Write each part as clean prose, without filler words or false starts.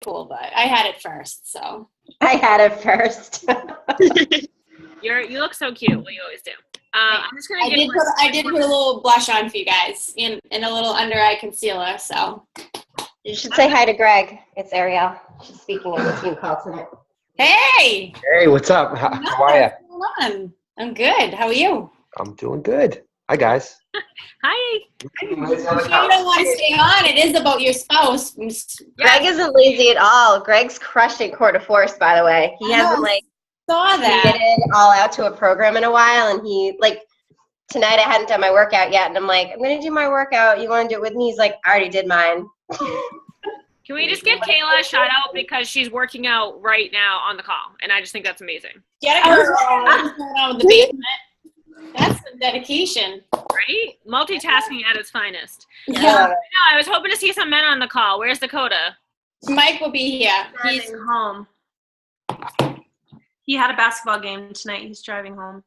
cool, but I had it first, so. I had it first. You look so cute. Well, you always do. I'm just gonna I did put a little blush on for you guys and a little under eye concealer, so. You should say hi to Greg. It's Arielle. She's speaking on the team call tonight. Hey! Hey, what's up? How are you? What's going on? I'm good. How are you? I'm doing good. Hi, guys. Hi. You don't want to stay on. It is about your spouse. Greg isn't lazy at all. Greg's crushing Court of Force, by the way. He hasn't saw that. committed all out to a program in a while, and he tonight I hadn't done my workout yet, and I'm like, I'm gonna do my workout. You want to do it with me? He's like, I already did mine. Can we just give Kayla a shout out because she's working out right now on the call, and I just think that's amazing. Get a girl. What's going on with the basement? That's some dedication. Right? Multitasking at its finest. Yeah. No, I was hoping to see some men on the call. Where's Dakota? Mike will be here. He's home. He had a basketball game tonight. He's driving home.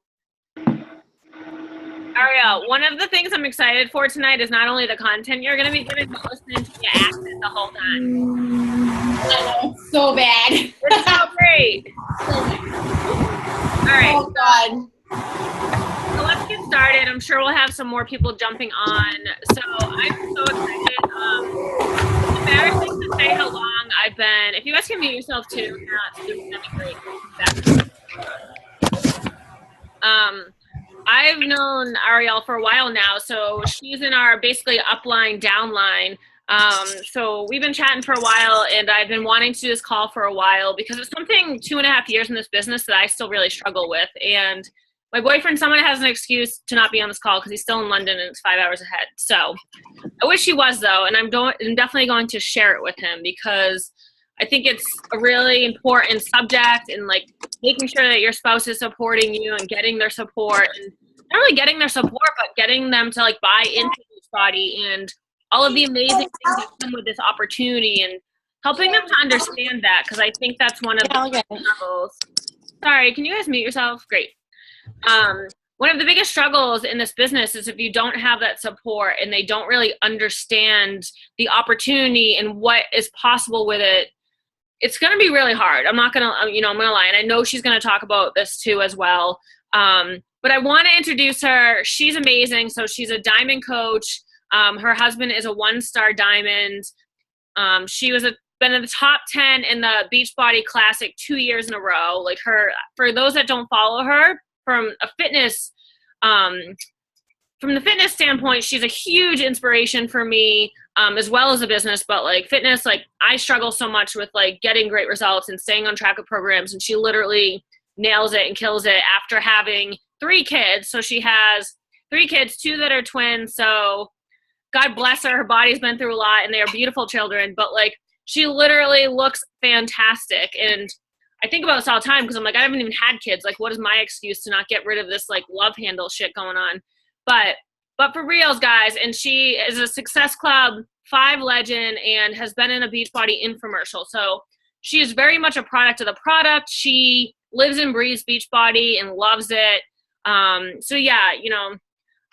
Arielle, one of the things I'm excited for tonight is not only the content you're going to be giving, but listening to your accent the whole time. It's so bad. It's so great. All right. Oh, God. So let's get started. I'm sure we'll have some more people jumping on. So I'm so excited. It's embarrassing to say how long I've been. If you guys can mute yourself too, if you're not speaking, that'd be great. I've known Arielle for a while now, so she's in our basically upline, downline. So we've been chatting for a while, and I've been wanting to do this call for a while because it's something 2.5 years in this business that I still really struggle with. And my boyfriend, someone has an excuse to not be on this call because he's still in London and it's 5 hours ahead. So I wish he was, though, and I'm definitely going to share it with him because I think it's a really important subject, and making sure that your spouse is supporting you and getting their support, and not really getting their support, but getting them to buy into Beachbody and all of the amazing things that come with this opportunity, and helping them to understand that, because I think that's one of the struggles. Sorry, can you guys mute yourself? Great. One of the biggest struggles in this business is if you don't have that support and they don't really understand the opportunity and what is possible with it, it's going to be really hard. I'm not going to, I'm going to lie. And I know she's going to talk about this too as well. But I want to introduce her. She's amazing. So she's a diamond coach. Her husband is a 1-star diamond. She was been in the top 10 in the Beachbody Classic 2 years in a row. For those that don't follow her, from a fitness, from the fitness standpoint, she's a huge inspiration for me, as well as a business. But fitness, I struggle so much with getting great results and staying on track with programs, and she literally nails it and kills it after having 3 kids. So she has 3 kids, 2 that are twins. So God bless her. Her body's been through a lot, and they are beautiful children. But she literally looks fantastic, and I think about this all the time because I'm I haven't even had kids. What is my excuse to not get rid of this love handle shit going on? But for reals, guys, and she is a Success Club 5 legend and has been in a Beachbody infomercial. So she is very much a product of the product. She lives and breathes Beachbody and loves it. So yeah,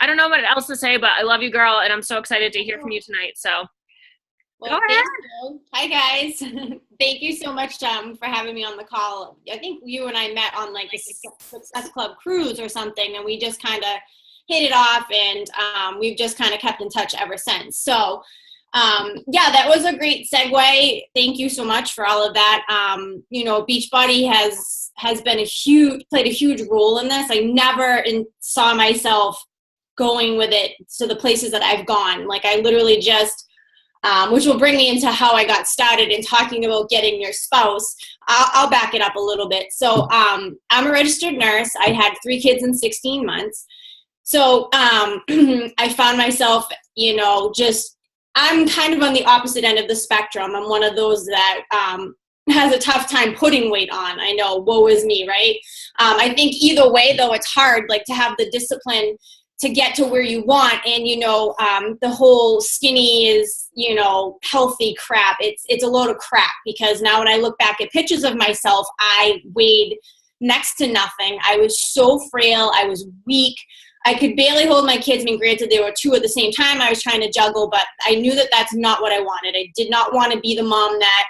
I don't know what else to say, but I love you, girl, and I'm so excited to hear from you tonight. So well, go ahead. Hi, guys. Thank you so much for having me on the call. I think you and I met on a Success Club cruise or something, and we just kind of hit it off, and we've just kind of kept in touch ever since. So yeah, that was a great segue. Thank you so much for all of that. Beachbody has been played a huge role in this. I never saw myself going with it to the places that I've gone. I literally just, which will bring me into how I got started in talking about getting your spouse. I'll back it up a little bit. So I'm a registered nurse. I had 3 kids in 16 months. So I found myself, I'm kind of on the opposite end of the spectrum. I'm one of those that has a tough time putting weight on. I know, woe is me, right? I think either way, though, it's hard, to have the discipline to get to where you want. And, the whole skinny is, healthy crap. It's a load of crap, because now when I look back at pictures of myself, I weighed next to nothing. I was so frail. I was weak. I could barely hold my kids. Granted, there were 2 at the same time I was trying to juggle, but I knew that that's not what I wanted. I did not want to be the mom that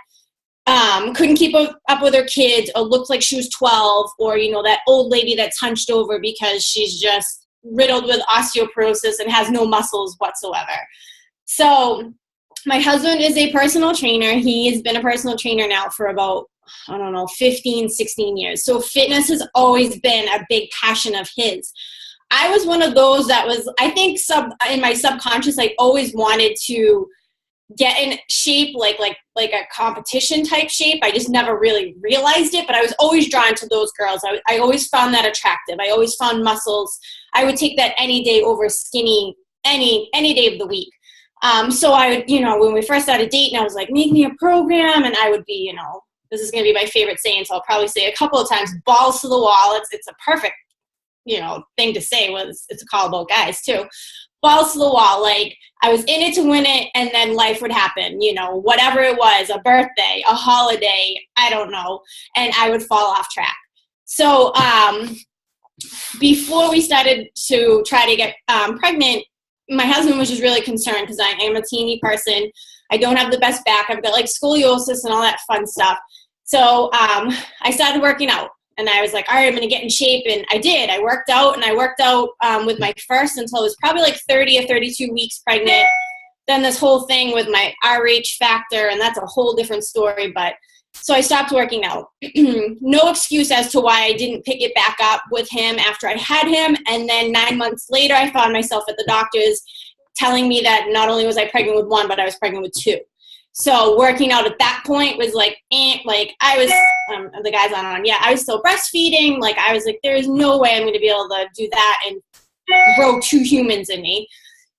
couldn't keep up with her kids, or looked like she was 12, or, you know, that old lady that's hunched over because she's just riddled with osteoporosis and has no muscles whatsoever. So my husband is a personal trainer. He has been a personal trainer now for about, 15, 16 years. So fitness has always been a big passion of his. I was one of those that was, I think in my subconscious, I always wanted to get in shape, like a competition type shape. I just never really realized it, but I was always drawn to those girls. I always found that attractive. I always found muscles. I would take that any day over skinny, any day of the week. So I would, you know, when we first started dating, I was like, make me a program, and I would be, you know, this is going to be my favorite saying, so I'll probably say a couple of times, balls to the wall. It's a perfect, you know, thing to say. It's all about guys too. Balls to the wall. Like, I was in it to win it, and then life would happen, you know, whatever it was, a birthday, a holiday, I don't know, and I would fall off track. So before we started to try to get pregnant, my husband was just really concerned because I am a teeny person. I don't have the best back. I've got like scoliosis and all that fun stuff. So I started working out, and I was like, all right, I'm going to get in shape. And I did. I worked out with my first until I was probably like 30 or 32 weeks pregnant. Then this whole thing with my RH factor, and that's a whole different story. But so I stopped working out. No excuse as to why I didn't pick it back up with him after I had him. And then 9 months later, I found myself at the doctor's telling me that not only was I pregnant with one, but I was pregnant with two. So working out at that point was like, like I was, the guy's on, yeah, I was still breastfeeding. Like, I was like, there is no way I'm going to be able to do that and grow two humans in me.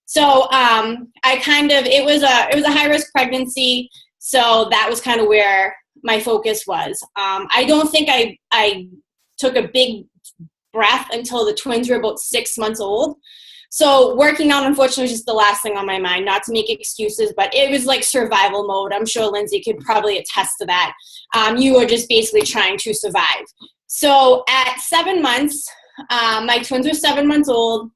So it was a high risk pregnancy. So that was kind of where my focus was. I don't think I took a big breath until the twins were about 6 months old. So working out, unfortunately, was just the last thing on my mind, not to make excuses, but it was like survival mode. I'm sure Lindsay could probably attest to that. You are just basically trying to survive. So at 7 months, my twins were 7 months old.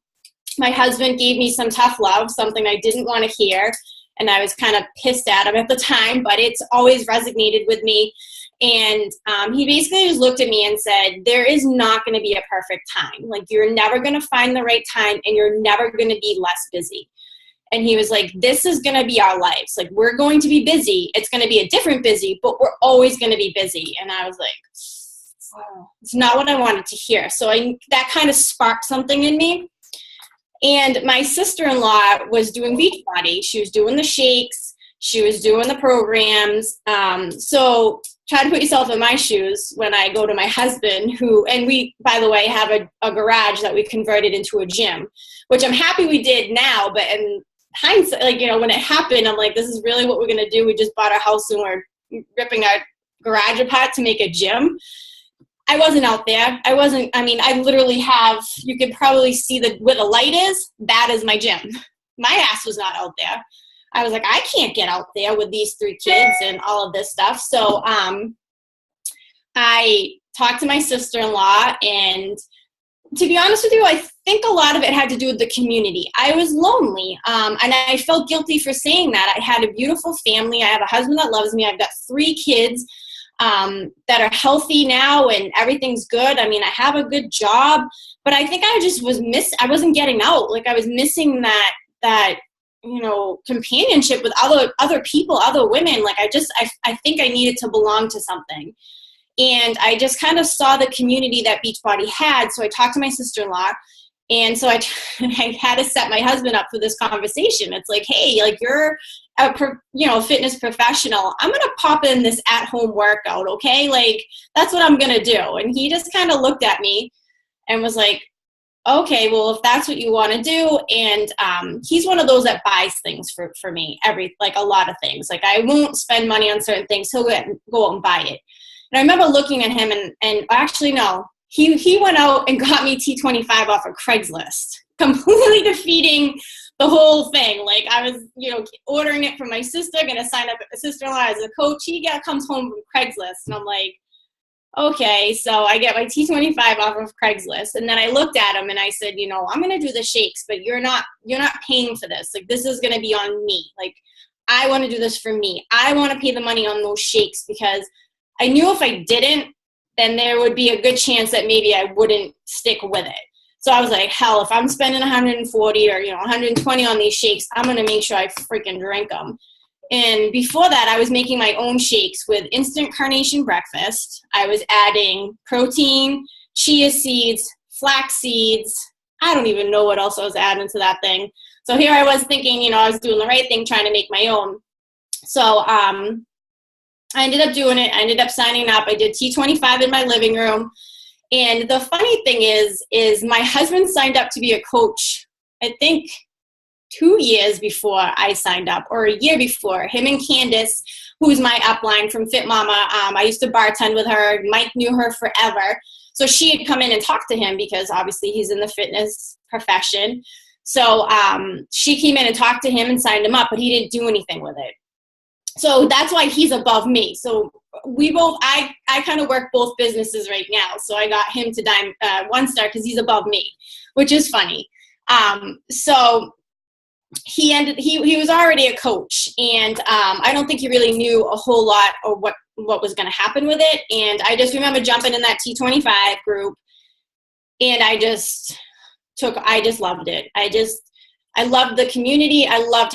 My husband gave me some tough love, something I didn't want to hear. And I was kind of pissed at him at the time, but it's always resonated with me. And he basically just looked at me and said, there is not going to be a perfect time. Like, you're never going to find the right time, and you're never going to be less busy. And he was like, this is going to be our lives. Like, we're going to be busy. It's going to be a different busy, but we're always going to be busy. And I was like, oh, it's not what I wanted to hear. So that kind of sparked something in me. And my sister-in-law was doing Beachbody. She was doing the shakes. She was doing the programs. So try to put yourself in my shoes when I go to my husband, and we, by the way, have a garage that we converted into a gym, which I'm happy we did now. But in hindsight, like, you know, when it happened, I'm like, this is really what we're going to do. We just bought our house and we're ripping our garage apart to make a gym. I wasn't out there. I literally have, you could probably see where the light is. That is my gym. My ass was not out there. I was like, I can't get out there with these 3 kids and all of this stuff. So I talked to my sister-in-law, and to be honest with you, I think a lot of it had to do with the community. I was lonely, and I felt guilty for saying that. I had a beautiful family. I have a husband that loves me. I've got 3 kids that are healthy now, and everything's good. I mean, I have a good job, but I think I just was I wasn't getting out. Like, I was missing that, you know, companionship with other people, other women. Like, I think I needed to belong to something. And I just kind of saw the community that Beachbody had. So I talked to my sister-in-law, and so I had to set my husband up for this conversation. It's like, hey, like, you're a fitness professional. I'm going to pop in this at-home workout, okay? Like, that's what I'm going to do. And he just kind of looked at me and was like, okay, well, if that's what you want to do. And he's one of those that buys things for me, a lot of things. Like, I won't spend money on certain things. He'll go out and buy it. And I remember looking at him, and actually, no, he went out and got me T25 off of Craigslist, completely defeating the whole thing. Like, I was, you know, ordering it from my sister, going to sign up a sister-in-law as a coach. He comes home from Craigslist, and I'm like, okay, so I get my T25 off of Craigslist. And then I looked at him and I said, you know, I'm going to do the shakes, but you're not paying for this. Like, this is going to be on me. Like, I want to do this for me. I want to pay the money on those shakes because I knew if I didn't, then there would be a good chance that maybe I wouldn't stick with it. So I was like, hell, if I'm spending 140 or 120 on these shakes, I'm going to make sure I freaking drink them. And before that, I was making my own shakes with instant carnation breakfast. I was adding protein, chia seeds, flax seeds. I don't even know what else I was adding to that thing. So here I was thinking, I was doing the right thing, trying to make my own. So I ended up doing it. I ended up signing up. I did T25 in my living room. And the funny thing is my husband signed up to be a coach, I think 2 years before I signed up, or a year before. Him and Candace, who's my upline from Fit Mama, I used to bartend with her. Mike knew her forever. So she had come in and talked to him because obviously he's in the fitness profession. So she came in and talked to him and signed him up, but he didn't do anything with it. So that's why he's above me. So we both, I kind of work both businesses right now. So I got him to one star because he's above me, which is funny. So he was already a coach, and I don't think he really knew a whole lot of what was going to happen with it. And I just remember jumping in that T25 group, and I just loved it. I loved the community. I loved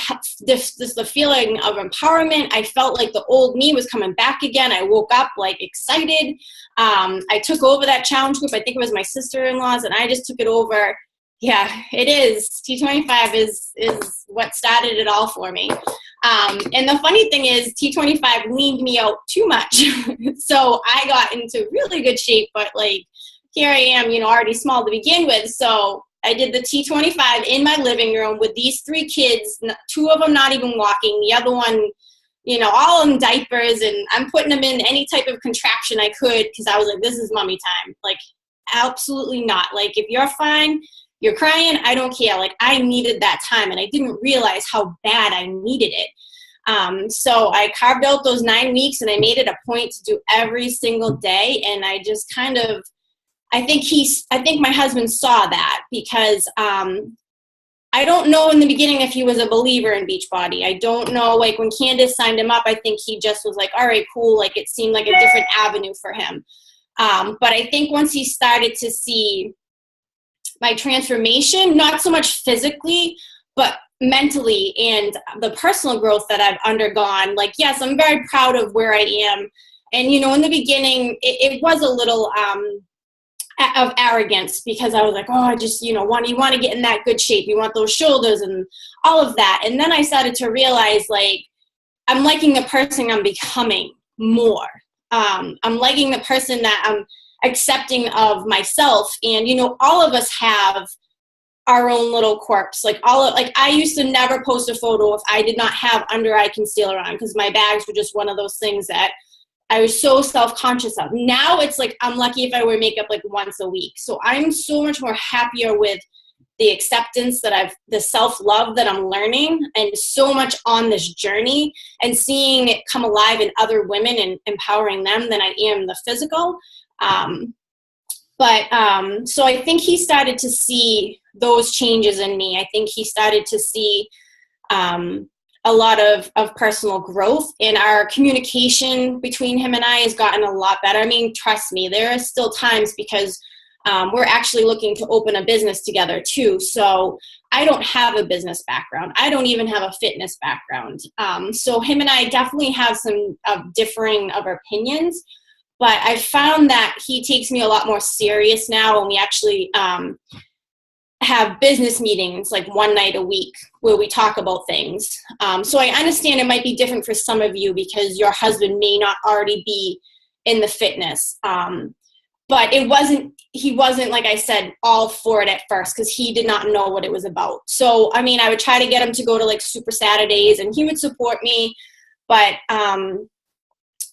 the feeling of empowerment. I felt like the old me was coming back again. I woke up like excited. I took over that challenge group. I think it was my sister-in-law's, and I just took it over. Yeah, it is. T25 is what started it all for me. And the funny thing is T25 leaned me out too much. So I got into really good shape, but like here I am, already small to begin with. So I did the T25 in my living room with these 3 kids, 2 of them not even walking, the other one, all in diapers, and I'm putting them in any type of contraction I could because I was like, this is mommy time. Like, absolutely not. Like, if you're fine, you're crying, I don't care. Like, I needed that time, and I didn't realize how bad I needed it. So I carved out those 9 weeks, and I made it a point to do every single day, and I just kind of, I think my husband saw that because I don't know in the beginning if he was a believer in Beachbody. I don't know, like when Candace signed him up, I think he just was like, all right, cool. Like it seemed like a different avenue for him. But I think once he started to see my transformation, not so much physically, but mentally and the personal growth that I've undergone, like, yes, I'm very proud of where I am. And, in the beginning, it was a little of arrogance because I was like, oh, I just, you want to get in that good shape. You want those shoulders and all of that. And then I started to realize, like, I'm liking the person I'm becoming more. I'm liking the person that I'm accepting of myself. And, all of us have our own little quirks. Like I used to never post a photo if I did not have under eye concealer on because my bags were just one of those things that I was so self-conscious of. Now it's like I'm lucky if I wear makeup like once a week. So I'm so much more happier with the acceptance that the self-love that I'm learning, and so much on this journey and seeing it come alive in other women and empowering them than I am the physical. So I think he started to see those changes in me. I think he started to see a lot of personal growth, and our communication between him and I has gotten a lot better. I mean, trust me, there are still times because we're actually looking to open a business together too. So I don't have a business background. I don't even have a fitness background. So him and I definitely have some differing of opinions, but I found that he takes me a lot more serious now, and we actually have business meetings like one night a week where we talk about things. So I understand it might be different for some of you because your husband may not already be in the fitness. But he wasn't, like I said, all for it at first because he did not know what it was about. So, I mean, I would try to get him to go to like Super Saturdays and he would support me, but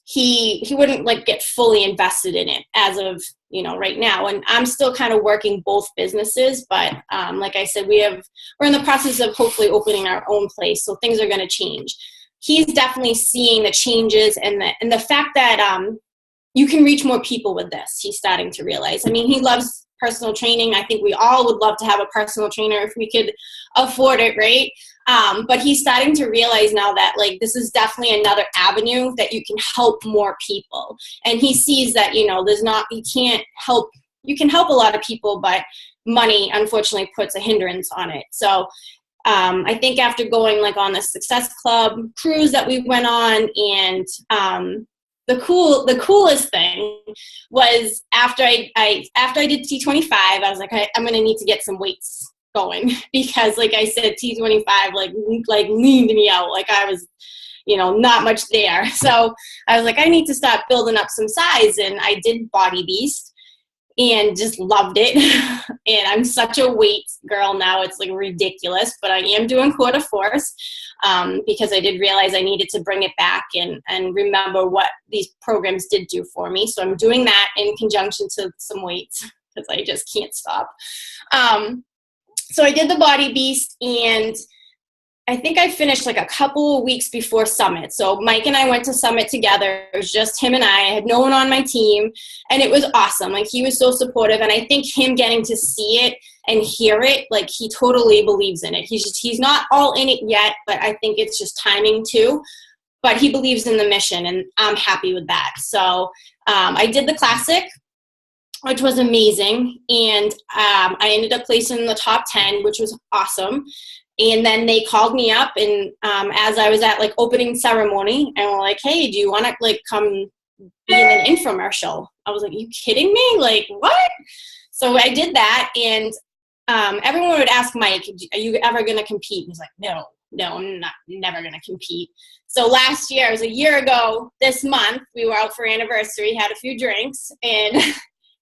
he wouldn't like get fully invested in it as of, right now. And I'm still kind of working both businesses, but like I said, we're in the process of hopefully opening our own place. So things are going to change. He's definitely seeing the changes and the fact that you can reach more people with this. He's starting to realize. I mean, he loves personal training. I think we all would love to have a personal trainer if we could afford it, right? But he's starting to realize now that like this is definitely another avenue that you can help more people. And he sees that, you know, you can help a lot of people, but money unfortunately puts a hindrance on it. So I think after going like on the Success Club cruise that we went on, and the coolest thing was after I did T25, I was like, I'm gonna need to get some weights going, because like I said, T25 like leaned me out, like I was, you know, not much there. So I was like, I need to start building up some size, and I did Body Beast and just loved it. And I'm such a weight girl now, it's like ridiculous, but I am doing quarter force because I did realize I needed to bring it back and remember what these programs did do for me. So I'm doing that in conjunction to some weights, because I just can't stop. So I did the Body Beast, and I think I finished like a couple of weeks before Summit. So Mike and I went to Summit together. It was just him and I had no one on my team, and it was awesome. Like, he was so supportive, and I think him getting to see it and hear it, like, he totally believes in it. He's not all in it yet, but I think it's just timing too. But he believes in the mission, and I'm happy with that. So I did the Classic, which was amazing, and I ended up placing in the top 10, which was awesome. And then they called me up, and as I was at like opening ceremony, and were like, hey, do you want to like come be in an infomercial? I was like, are you kidding me? Like, what? So I did that, and everyone would ask Mike, are you ever going to compete? And he's like, no, I'm never going to compete. So last year, it was a year ago this month, we were out for anniversary, had a few drinks, and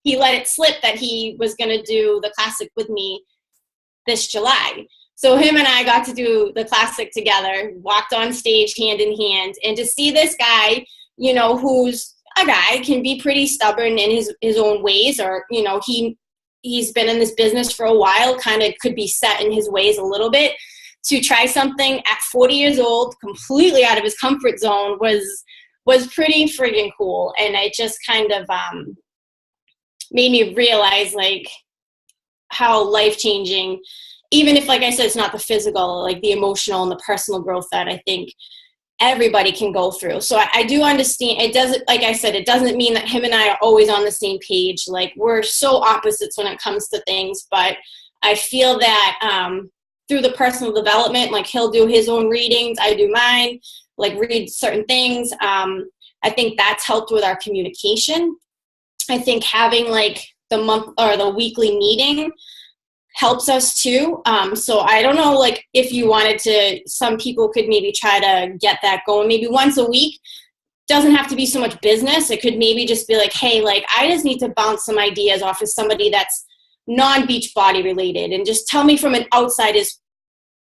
he let it slip that he was going to do the Classic with me this July. So him and I got to do the Classic together, walked on stage hand in hand, and to see this guy, you know, who's a guy, can be pretty stubborn in his own ways, or, you know, he's been in this business for a while, kind of could be set in his ways a little bit, to try something at 40 years old, completely out of his comfort zone, was pretty friggin' cool. And it just kind of made me realize like how life-changing, even if, like I said, it's not the physical, like the emotional and the personal growth that I think everybody can go through. So I do understand. It doesn't, like I said, it doesn't mean that him and I are always on the same page. Like, we're so opposites when it comes to things, but I feel that through the personal development, like, he'll do his own readings, I do mine, like read certain things. I think that's helped with our communication. I think having like the month or the weekly meeting helps us too. So I don't know, like, if you wanted to, some people could maybe try to get that going maybe once a week. Doesn't have to be so much business. It could maybe just be like, hey, like, I just need to bounce some ideas off of somebody that's non-beach body related, and just tell me from an outsider's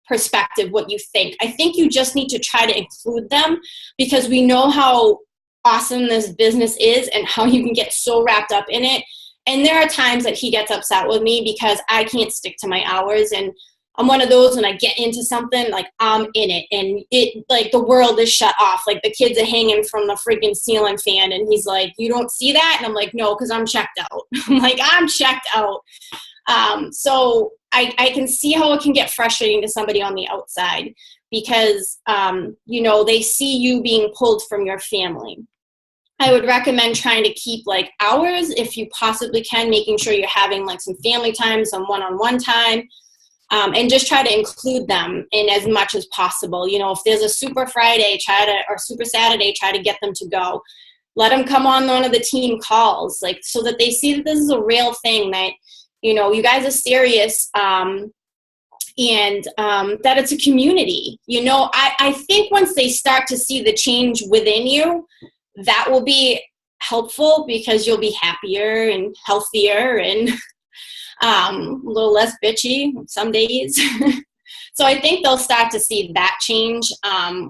perspective what you think. I think you just need to try to include them, because we know how awesome this business is and how you can get so wrapped up in it. And there are times that he gets upset with me because I can't stick to my hours, and I'm one of those, when I get into something, like, I'm in it, and it, like, the world is shut off. Like, the kids are hanging from the freaking ceiling fan, and he's like, you don't see that? And I'm like, no, because I'm checked out. I'm like, I'm checked out. So I can see how it can get frustrating to somebody on the outside, because, you know, they see you being pulled from your family. I would recommend trying to keep like hours if you possibly can, making sure you're having like some family time, some one-on-one time, and just try to include them in as much as possible. You know, if there's a Super Friday, or Super Saturday, try to get them to go. Let them come on one of the team calls, like, so that they see that this is a real thing, that, you know, you guys are serious, and that it's a community. You know, I think once they start to see the change within you, that will be helpful, because you'll be happier and healthier and a little less bitchy some days. So I think they'll start to see that change,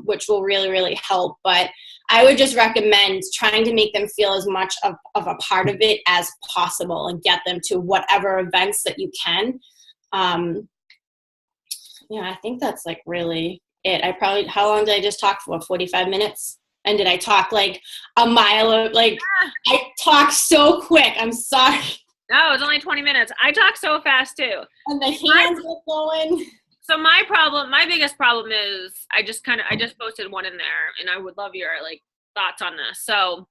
which will really, really help. But I would just recommend trying to make them feel as much of a part of it as possible, and get them to whatever events that you can. Yeah, I think that's like really it. How long did I just talk for? 45 minutes? And did I talk like a mile? Like, I talk so quick. I'm sorry. No, it's only 20 minutes. I talk so fast too. And the hands were going. So my biggest problem is I just posted one in there, and I would love your like thoughts on this. So,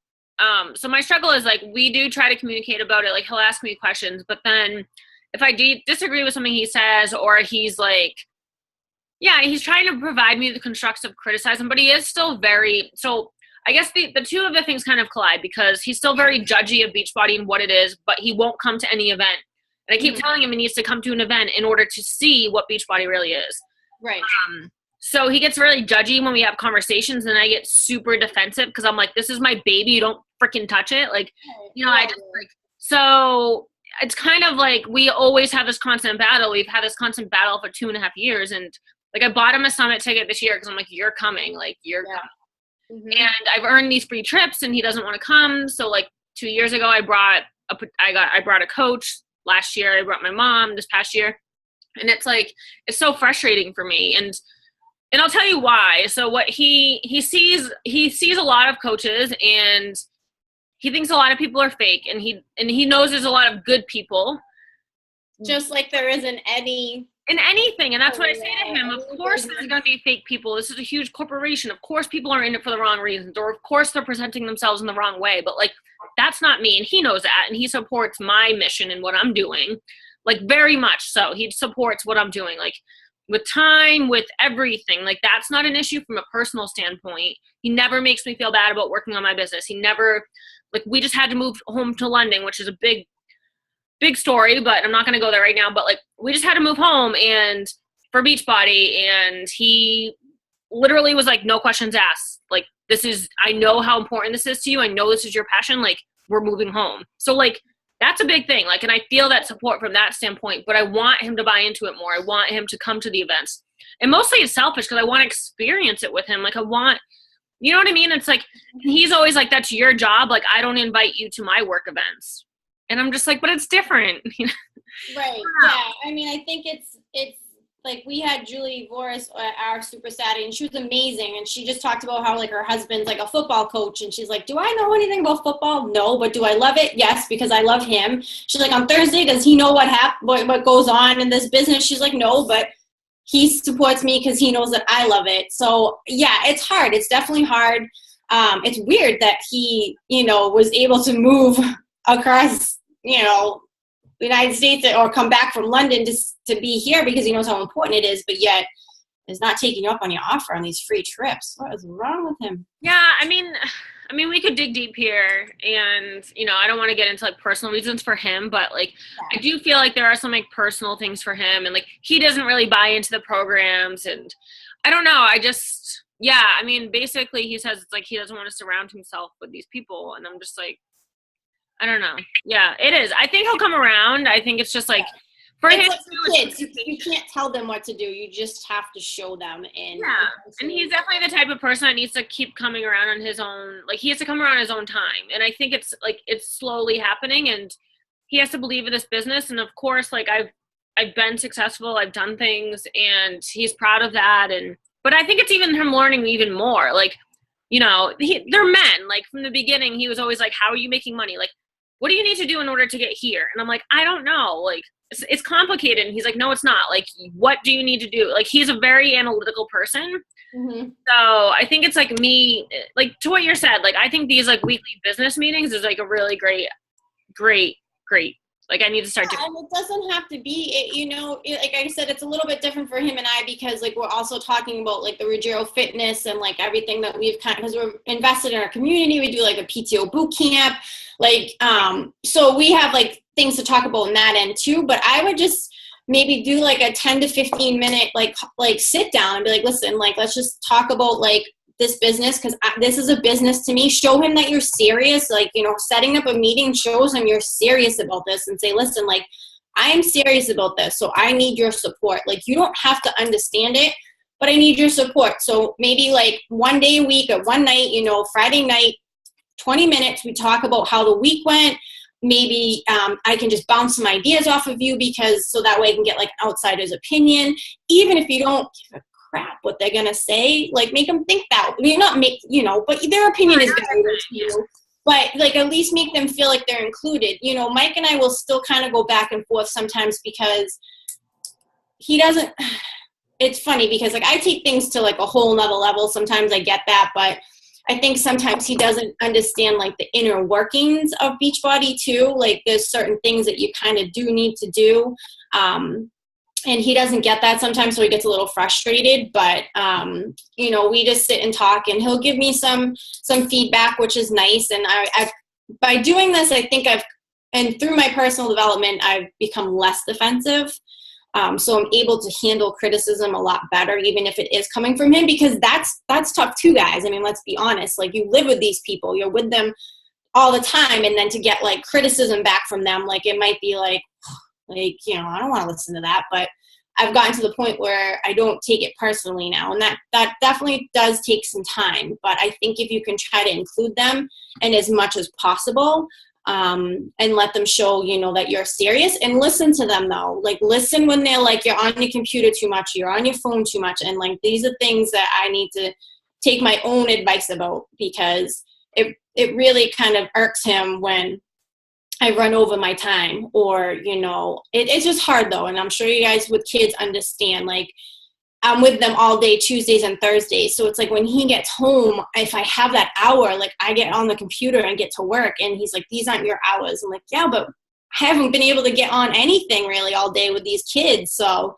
so my struggle is like we do try to communicate about it. Like he'll ask me questions, but then if I disagree with something he says, or he's like, yeah, he's trying to provide me the constructive criticism, but he is still very. So I guess the two of the things kind of collide because he's still very judgy of Beachbody and what it is, but he won't come to any event. And I keep telling him he needs to come to an event in order to see what Beachbody really is. Right. So he gets really judgy when we have conversations, and I get super defensive because I'm like, this is my baby. You don't freaking touch it. Like, you know, I just like, so it's kind of like we always have this constant battle. We've had this constant battle for 2.5 years. And like, I bought him a summit ticket this year because I'm like, you're coming. Like, you're coming. And I've earned these free trips and he doesn't want to come. So like 2 years ago, I brought a coach. Last year, I brought my mom. This past year, and it's like it's so frustrating for me. And I'll tell you why. So what he sees a lot of coaches, and he thinks a lot of people are fake, and he knows there's a lot of good people, just like there is in anything. And that's what I say to him. Of course, there's going to be fake people. This is a huge corporation. Of course, people are in it for the wrong reasons, or of course, they're presenting themselves in the wrong way. But like, that's not me, and he knows that, and he supports my mission and what I'm doing, like very much so. He supports what I'm doing, like with time, with everything. Like that's not an issue from a personal standpoint. He never makes me feel bad about working on my business. He never, like, we just had to move home to London, which is a big story, but I'm not going to go there right now. But like, we just had to move home and for Beachbody, and he literally was like, no questions asked. Like, I know how important this is to you. I know this is your passion. Like, we're moving home. So like, that's a big thing. Like, and I feel that support from that standpoint, but I want him to buy into it more. I want him to come to the events, and mostly it's selfish because I want to experience it with him. Like, you know what I mean? It's like, he's always like, that's your job. Like, I don't invite you to my work events. And I'm just like, but it's different. Right. Yeah. I mean, I think it's like we had Julie Voris at our Super Saturday, and she was amazing. And she just talked about how like her husband's like a football coach, and she's like, do I know anything about football? No, but do I love it? Yes, because I love him. She's like, on Thursday, does he know what goes on in this business? She's like, no, but he supports me because he knows that I love it. So yeah, it's hard. It's definitely hard. It's weird that he, was able to move across, the United States or come back from London to be here because he knows how important it is, but yet is not taking you up on your offer on these free trips. What is wrong with him? Yeah, I mean, we could dig deep here, and I don't want to get into like personal reasons for him, but like I do feel like there are some like personal things for him, and like he doesn't really buy into the programs, and I don't know. Basically he says it's like he doesn't want to surround himself with these people, and I'm just like, I don't know. Yeah, it is. I think he'll come around. I think it's just like for him. Like kids, you can't tell them what to do. You just have to show them. And and he's definitely the type of person that needs to keep coming around on his own. Like he has to come around his own time. And I think it's like it's slowly happening. And he has to believe in this business. And of course, like I've been successful. I've done things, and he's proud of that. But I think it's even him learning even more. Like, they're men. Like from the beginning, he was always like, "How are you making money? Like, what do you need to do in order to get here?" And I'm like, I don't know. Like, it's complicated. And he's like, no, it's not. Like, what do you need to do? Like, he's a very analytical person. Mm-hmm. So I think it's like me, like to what you said, like, I think these like weekly business meetings is like a really great. Like, I need to start doing. And it doesn't have to be, like I said, it's a little bit different for him and I, because like we're also talking about like the Ruggiero fitness and like everything that we've because we're invested in our community. We do like a PTO boot camp, like, so we have like things to talk about in that end too. But I would just maybe do like a 10 to 15 minute, like sit down and be like, listen, like, let's just talk about like this business, because this is a business to me. Show him that you're serious. Like, setting up a meeting shows him you're serious about this, and say, listen, like, I am serious about this, so I need your support. Like, you don't have to understand it, but I need your support. So maybe like one day a week or one night, Friday night, 20 minutes, we talk about how the week went. Maybe I can just bounce some ideas off of you, so that way I can get like an outsider's opinion. Even if you don't give a crap what they're gonna say, like, make them think that. But their opinion is valuable to you. But like, at least make them feel like they're included. Mike and I will still kind of go back and forth sometimes, because he doesn't. it's funny because like I take things to like a whole nother level. Sometimes I get that, but I think sometimes he doesn't understand like the inner workings of Beachbody too. Like there's certain things that you kind of do need to do. And he doesn't get that sometimes, so he gets a little frustrated, but you know, we just sit and talk, and he'll give me some feedback, which is nice. And I've by doing this, I think and through my personal development, I've become less defensive. So I'm able to handle criticism a lot better, even if it is coming from him, because that's tough too, guys. I mean, let's be honest. Like, you live with these people, you're with them all the time, and then to get like criticism back from them, like it might be like, you know, I don't want to listen to that. But I've gotten to the point where I don't take it personally now, and that definitely does take some time. But I think if you can try to include them and as much as possible, and let them show, you know, that you're serious, and listen to them though. Like, listen when they're like, you're on your computer too much, you're on your phone too much, and like these are things that I need to take my own advice about, because it really kind of irks him when I run over my time, or, you know, it's just hard though. And I'm sure you guys with kids understand, like, I'm with them all day, Tuesdays and Thursdays. So it's like when he gets home, if I have that hour, like I get on the computer and get to work, and he's like, these aren't your hours. I'm like, yeah, but I haven't been able to get on anything really all day with these kids. So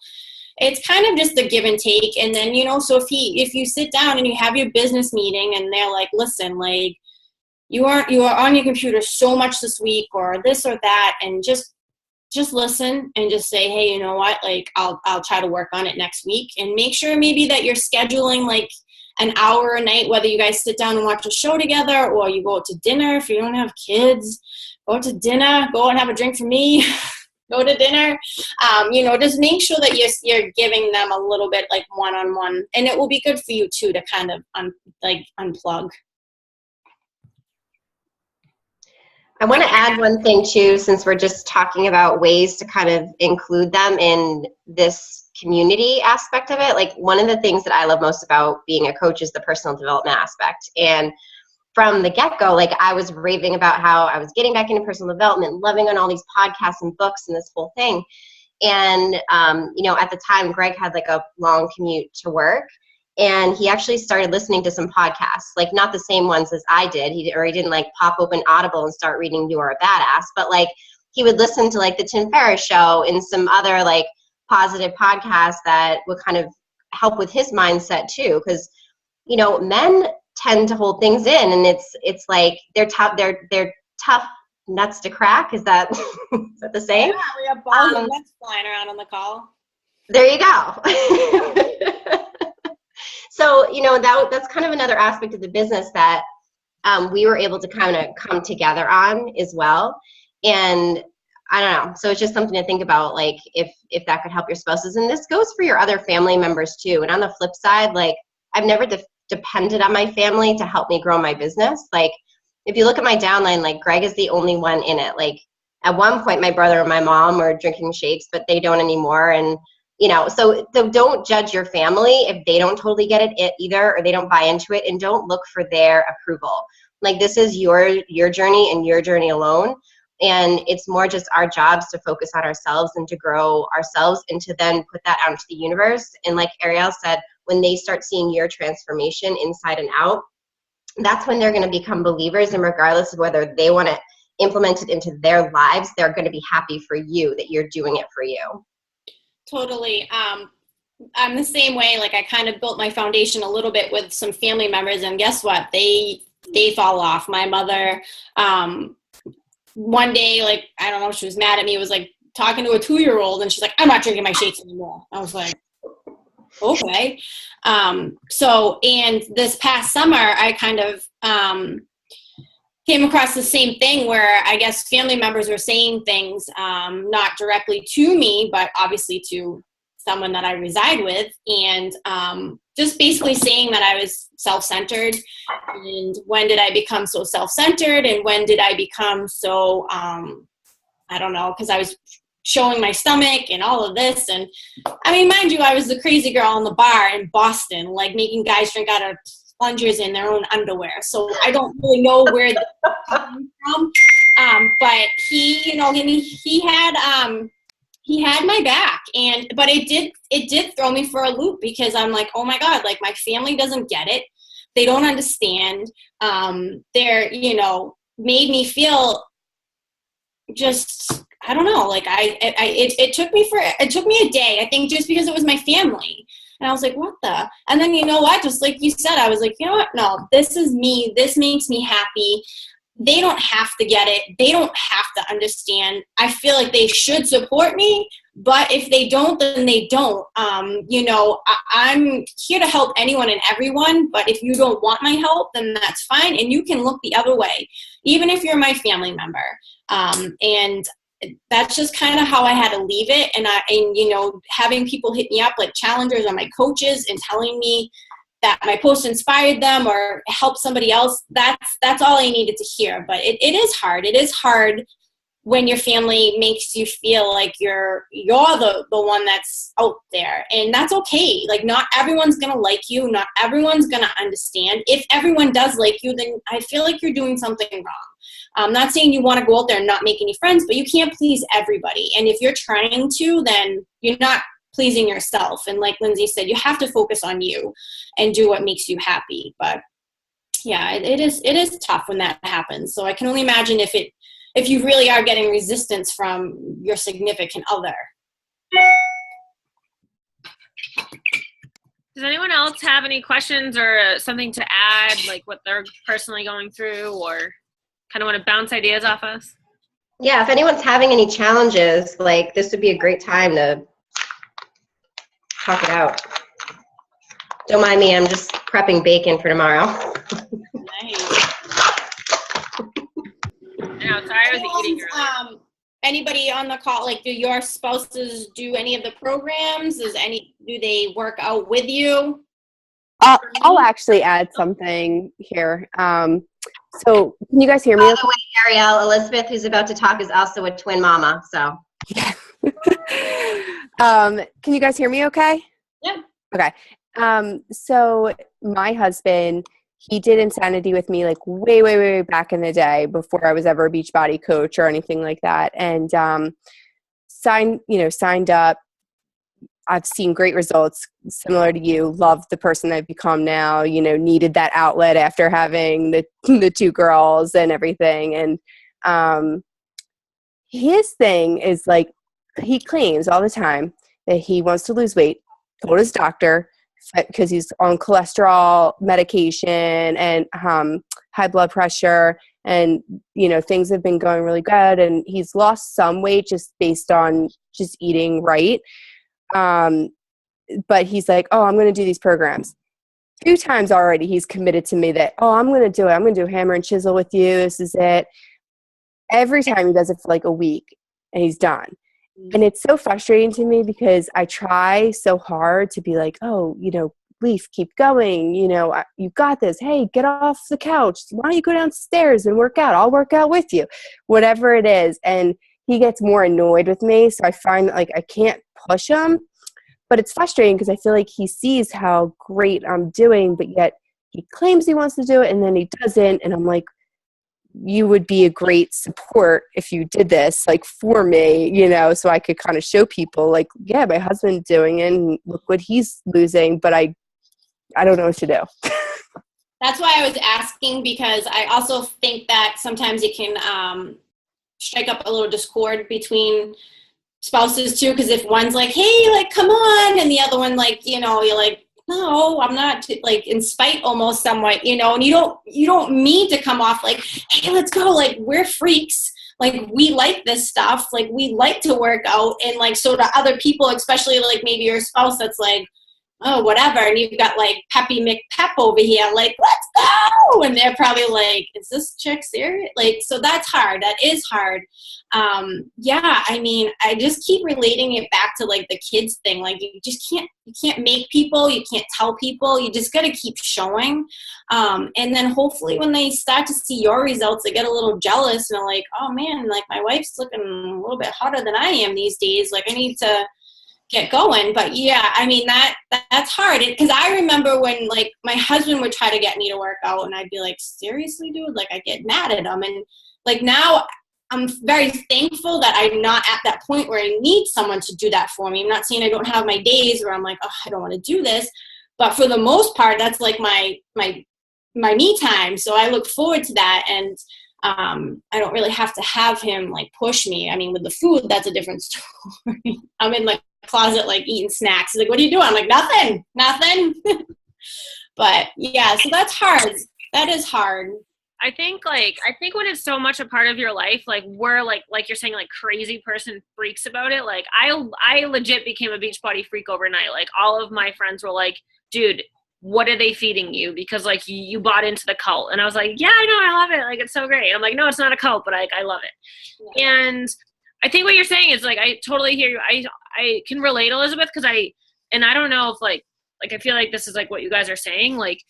it's kind of just a give and take. And then, you know, so if you sit down and you have your business meeting and they're like, listen, like, you are on your computer so much this week, or this or that, and just listen and just say, hey, you know what, like I'll try to work on it next week. And make sure maybe that you're scheduling like an hour a night, whether you guys sit down and watch a show together, or you go out to dinner. If you don't have kids, go out to dinner, go and have a drink for me, go to dinner. You know, just make sure that you're giving them a little bit like one-on-one, and it will be good for you too to kind of unplug. I want to add one thing too, since we're just talking about ways to kind of include them in this community aspect of it. Like, one of the things that I love most about being a coach is the personal development aspect. And from the get-go, like, I was raving about how I was getting back into personal development, loving on all these podcasts and books and this whole thing. And, you know, at the time, Greg had like a long commute to work. And he actually started listening to some podcasts, like not the same ones as I did. He didn't like pop open Audible and start reading You Are a Badass, but like he would listen to like the Tim Ferriss Show and some other like positive podcasts that would kind of help with his mindset too. Because, you know, men tend to hold things in, and it's like they're tough nuts to crack. Is that the same? Yeah, we have balls of nuts flying around on the call. There you go. So, you know, that's kind of another aspect of the business that we were able to kind of come together on as well. And I don't know. So it's just something to think about, like, if that could help your spouses. And this goes for your other family members too. And on the flip side, like, I've never depended on my family to help me grow my business. Like, if you look at my downline, like, Greg is the only one in it. Like, at one point, my brother and my mom were drinking shakes, but they don't anymore. And you know, so don't judge your family if they don't totally get it either, or they don't buy into it, and don't look for their approval. Like, this is your journey and your journey alone. And it's more just our jobs to focus on ourselves and to grow ourselves, and to then put that out into the universe. And like Arielle said, when they start seeing your transformation inside and out, that's when they're going to become believers. And regardless of whether they want to implement it into their lives, they're going to be happy for you that you're doing it for you. Totally. I'm the same way. Like, I kind of built my foundation a little bit with some family members, and guess what? They fall off. My mother, one day, like, I don't know, she was mad at me. It was like talking to a 2-year-old, and she's like, I'm not drinking my shakes anymore. I was like, okay. So, and this past summer, I kind of, came across the same thing where I guess family members were saying things, not directly to me, but obviously to someone that I reside with, and just basically saying that I was self-centered. And when did I become so self-centered? And when did I become so, I don't know, because I was showing my stomach and all of this. And I mean, mind you, I was the crazy girl in the bar in Boston, like making guys drink out of plungers in their own underwear. So I don't really know where that's coming from. But he, you know, he he had my back, but it did throw me for a loop, because I'm like, oh my God, like my family doesn't get it. They don't understand. They're, made me feel just, I don't know, like it took me a day, I think, just because it was my family. And I was like, what the? And then, you know what? Just like you said, I was like, you know what? No, this is me. This makes me happy. They don't have to get it. They don't have to understand. I feel like they should support me, but if they don't, then they don't. I'm here to help anyone and everyone, but if you don't want my help, then that's fine. And you can look the other way, even if you're my family member. And that's just kind of how I had to leave it. And having people hit me up, like challengers or my coaches, and telling me that my post inspired them or helped somebody else, that's all I needed to hear. But it is hard. It is hard when your family makes you feel like you're the one that's out there. And that's okay. Like, not everyone's going to like you. Not everyone's going to understand. If everyone does like you, then I feel like you're doing something wrong. I'm not saying you want to go out there and not make any friends, but you can't please everybody. And if you're trying to, then you're not pleasing yourself. And like Lindsay said, you have to focus on you and do what makes you happy. But yeah, it is tough when that happens. So I can only imagine if you really are getting resistance from your significant other. Does anyone else have any questions or something to add, like what they're personally going through, or kind of want to bounce ideas off us? Yeah, if anyone's having any challenges, like, this would be a great time to talk it out. Don't mind me, I'm just prepping bacon for tomorrow. Nice. I know, sorry, I was eating earlier. Anybody on the call, like, do your spouses do any of the programs? Do they work out with you? I'll actually add something here. So can you guys hear me? By the way, Arielle, Elizabeth, who's about to talk, is also a twin mama, so. Can you guys hear me okay? Yeah. Okay. So my husband, he did Insanity with me like way, way, way back in the day before I was ever a Beachbody coach or anything like that. And signed up. I've seen great results similar to you. Love the person I've become now, needed that outlet after having the two girls and everything. And his thing is, like, he claims all the time that he wants to lose weight, told his doctor, because he's on cholesterol medication and high blood pressure, and things have been going really good, and he's lost some weight just based on just eating right. But he's like, oh, I'm going to do these programs. 2 times already he's committed to me that, oh, I'm going to do it. I'm going to do hammer and chisel with you. This is it. Every time he does it for like a week and he's done. And it's so frustrating to me because I try so hard to be like, oh, Leaf, keep going. You got this. Hey, get off the couch. Why don't you go downstairs and work out? I'll work out with you. Whatever it is. And he gets more annoyed with me. So I find that, like, I can't push him. But it's frustrating because I feel like he sees how great I'm doing, but yet he claims he wants to do it and then he doesn't. And I'm like, you would be a great support if you did this, like, for me, so I could kind of show people, like, yeah, my husband's doing it and look what he's losing, but I don't know what to do. That's why I was asking, because I also think that sometimes it can strike up a little discord between spouses too, because if one's like, hey, like, come on, and the other one, like, you're like, no, I'm not, like, in spite almost somewhat, and you don't mean to come off like, hey, let's go, like, we're freaks, like, we like this stuff, like, we like to work out. And, like, so to other people, especially like maybe your spouse, that's like, oh, whatever, and you've got like Peppy McPep over here, like, let's go, and they're probably like, is this chick serious? Like, so that's hard. That is hard. Yeah, I mean, I just keep relating it back to, like, the kids thing. Like, you can't make people, you can't tell people, you just got to keep showing. And then hopefully when they start to see your results, they get a little jealous and are like, oh man, like, my wife's looking a little bit hotter than I am these days. Like, I need to get going. But yeah, I mean, that's hard, because I remember when, like, my husband would try to get me to work out and I'd be like, seriously, dude? Like, I get mad at him. And, like, now I'm very thankful that I'm not at that point where I need someone to do that for me. I'm not saying I don't have my days where I'm like, oh, I don't want to do this. But for the most part, that's like my me time. So I look forward to that. And I don't really have to have him like push me. I mean, with the food, that's a different story. I'm in like closet, like eating snacks. He's like, what are you doing? I'm like, nothing. But yeah, so that's hard. That is hard. I think when it's so much a part of your life, like we're like you're saying, like crazy person freaks about it. Like I legit became a Beachbody freak overnight. Like all of my friends were like, dude, what are they feeding you? Because like you bought into the cult. And I was like, yeah, I know, I love it. Like it's so great. And I'm like, no, it's not a cult, but I love it. Yeah. And I think what you're saying is like, I totally hear you. I can relate, Elizabeth, because I don't know if like I feel like this is like what you guys are saying. Like,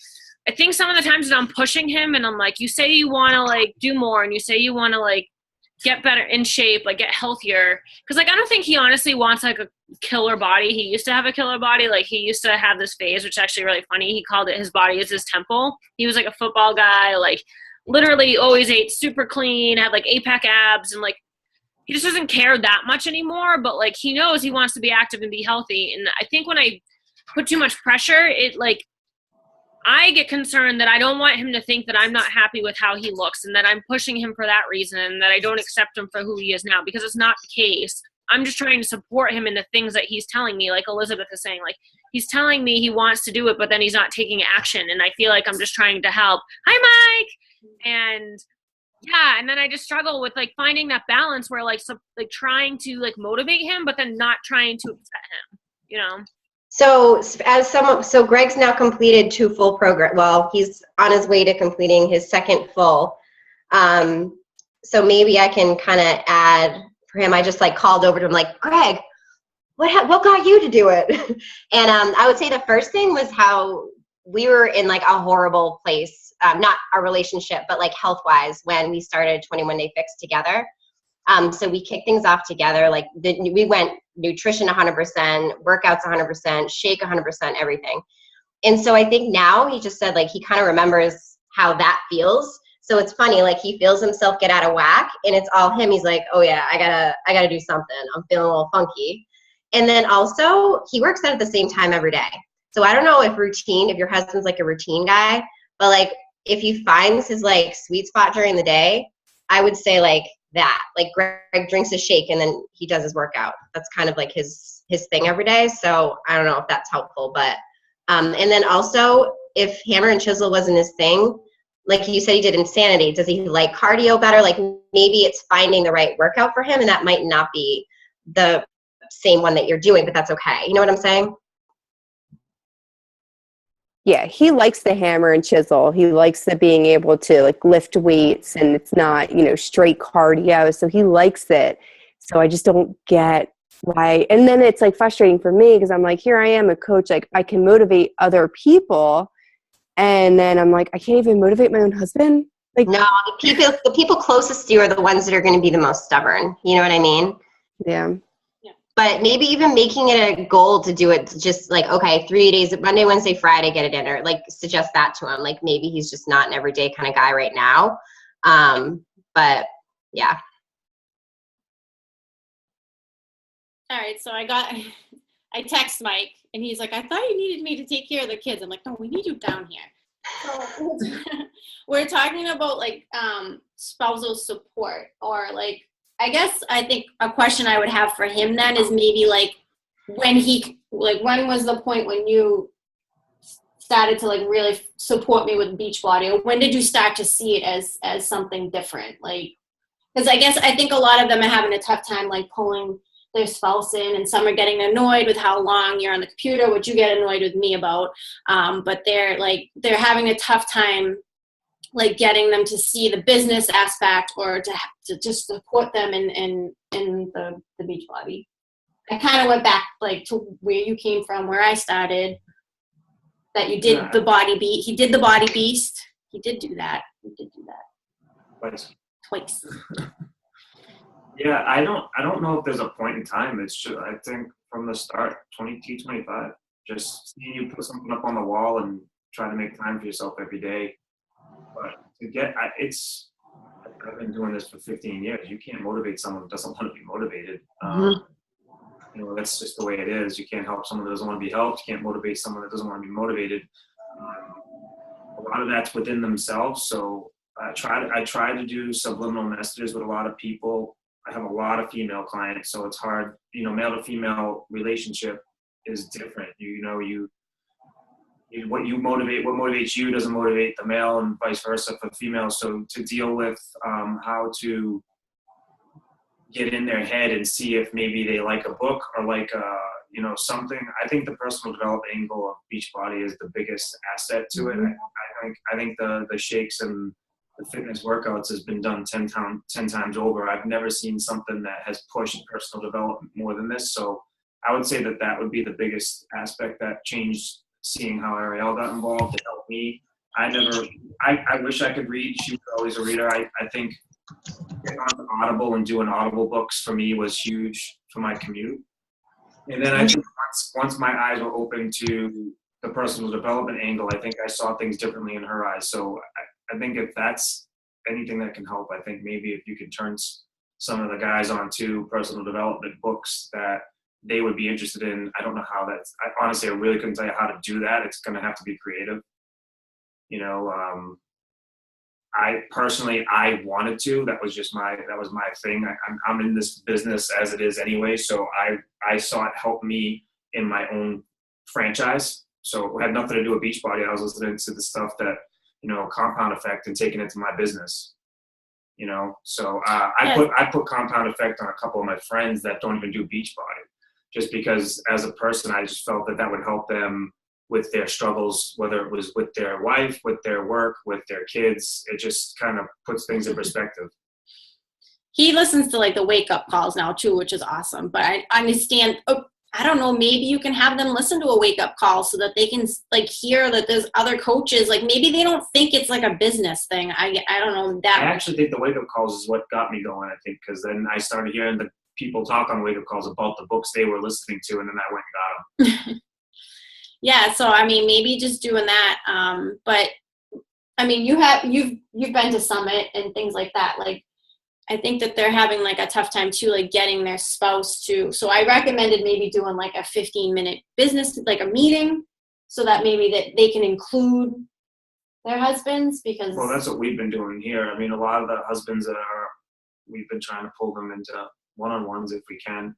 I think some of the times that I'm pushing him and I'm like, you say you want to like do more and you say you want to like get better in shape, like get healthier. Cause like, I don't think he honestly wants like a killer body. He used to have a killer body. Like he used to have this phase, which is actually really funny. He called it his body is his temple. He was like a football guy, like literally always ate super clean, had like 8-pack abs, and like, he just doesn't care that much anymore, but like he knows he wants to be active and be healthy. And I think when I put too much pressure, it like, I get concerned that I don't want him to think that I'm not happy with how he looks and that I'm pushing him for that reason and that I don't accept him for who he is now, because it's not the case. I'm just trying to support him in the things that he's telling me, like Elizabeth is saying. Like, he's telling me he wants to do it, but then he's not taking action, and I feel like I'm just trying to help. Hi, Mike! And yeah, and then I just struggle with like finding that balance where like trying to like motivate him, but then not trying to upset him, you know? So so Greg's now completed 2 full programs. Well, he's on his way to completing his second full. So maybe I can kind of add for him. I just like called over to him like, Greg, what got you to do it? And I would say the first thing was how we were in like a horrible place, not our relationship, but like health-wise when we started 21 Day Fix together. So we kicked things off together. Like we went nutrition 100%, workouts 100%, shake 100%, everything. And so I think now he just said like he kind of remembers how that feels. So it's funny, like he feels himself get out of whack and it's all him. He's like, oh yeah, I gotta do something. I'm feeling a little funky. And then also he works out at the same time every day. So I don't know if your husband's like a routine guy, but like if he finds his like sweet spot during the day, I would say like that, like Greg drinks a shake and then he does his workout. That's kind of like his thing every day. So I don't know if that's helpful, but and then also if hammer and chisel wasn't his thing, like you said he did Insanity, does he like cardio better? Like maybe it's finding the right workout for him, and that might not be the same one that you're doing, but that's okay. You know what I'm saying? Yeah, he likes the hammer and chisel. He likes the being able to like lift weights, and it's not, straight cardio. So he likes it. So I just don't get why. And then it's like frustrating for me because I'm like, here I am, a coach. Like I can motivate other people. And then I'm like, I can't even motivate my own husband. Like, no, the people closest to you are the ones that are going to be the most stubborn. You know what I mean? Yeah. But maybe even making it a goal to do it, just like, okay, 3 days, Monday, Wednesday, Friday, get it in, or like suggest that to him. Like maybe he's just not an everyday kind of guy right now. But yeah. All right. So I text Mike and he's like, I thought you needed me to take care of the kids. I'm like, no, we need you down here. So we're talking about like spousal support, or like, I think a question I would have for him then is maybe like when was the point when you started to like really support me with Beachbody, or when did you start to see it as something different? Like, because I think a lot of them are having a tough time like pulling their spouse in, and some are getting annoyed with how long you're on the computer, which you get annoyed with me about, but they're having a tough time like getting them to see the business aspect, or to just support them in the Beachbody. I kind of went back like to where you came from, where I started, that you did the body beast. He did the body beast. He did do that. Twice. Yeah, I don't know if there's a point in time. It's just, I think from the start, 22, 25, just seeing you put something up on the wall and try to make time for yourself every day. But to get, I've been doing this for 15 years. You can't motivate someone who doesn't want to be motivated. That's just the way it is. You can't help someone that doesn't want to be helped. You can't motivate someone that doesn't want to be motivated. A lot of that's within themselves. So I try to do subliminal messages with a lot of people. I have a lot of female clients, so it's hard. Male to female relationship is different. What motivates you doesn't motivate the male, and vice versa for females. So to deal with how to get in their head and see if maybe they like a book or like something. I think the personal development angle of Beachbody is the biggest asset to it. I think the shakes and the fitness workouts has been done 10 times over. I've never seen something that has pushed personal development more than this. So I would say that would be the biggest aspect that changed, seeing how Arielle got involved. It helped me. I wish I could read. She was always a reader. I think getting on Audible and doing Audible books for me was huge for my commute. And then I think once my eyes were open to the personal development angle, I think I saw things differently in her eyes. So I think if that's anything that can help, I think maybe if you can turn some of the guys onto personal development books that they would be interested in. I don't know how honestly, I really couldn't tell you how to do that. It's going to have to be creative. I personally, I wanted to. That was my thing. I'm in this business as it is anyway, so I saw it help me in my own franchise. So it had nothing to do with Beachbody. I was listening to the stuff that compound effect and taking it to my business. So I put compound effect on a couple of my friends that don't even do Beachbody, just because as a person, I just felt that would help them with their struggles, whether it was with their wife, with their work, with their kids. It just kind of puts things in perspective. He listens to like the wake up calls now too, which is awesome. But I understand. I don't know. Maybe you can have them listen to a wake up call so that they can like hear that there's other coaches. Like maybe they don't think it's like a business thing. I don't know that. I actually think the wake up calls is what got me going. I think because then I started hearing the people talk on wake up calls about the books they were listening to, and then I went and got them. Yeah, so I mean, maybe just doing that. But I mean, you've been to Summit and things like that. Like, I think that they're having like a tough time too, like getting their spouse to. So I recommended maybe doing like a 15-minute business, like a meeting, so that maybe that they can include their husbands because. Well, that's what we've been doing here. I mean, a lot of the husbands we've been trying to pull them into one-on-ones if we can.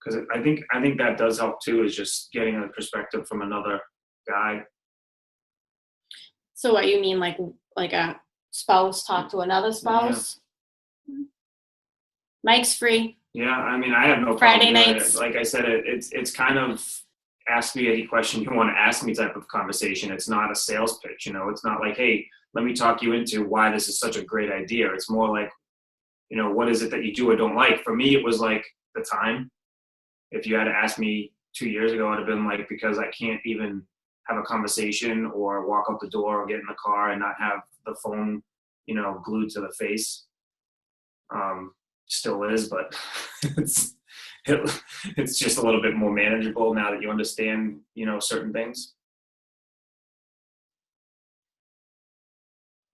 Because I think that does help too, is just getting a perspective from another guy. So what you mean, like a spouse talk to another spouse? Yeah. Mike's free. Yeah, I mean, I have no Friday problem nights. Like I said, it's kind of ask me any question you want to ask me type of conversation. It's not a sales pitch, It's not like, hey, let me talk you into why this is such a great idea. It's more like, what is it that you do or don't like? For me, it was like the time. If you had to ask me 2 years ago, I'd have been like, because I can't even have a conversation or walk out the door or get in the car and not have the phone, glued to the face. Still is, but it's just a little bit more manageable now that you understand, certain things.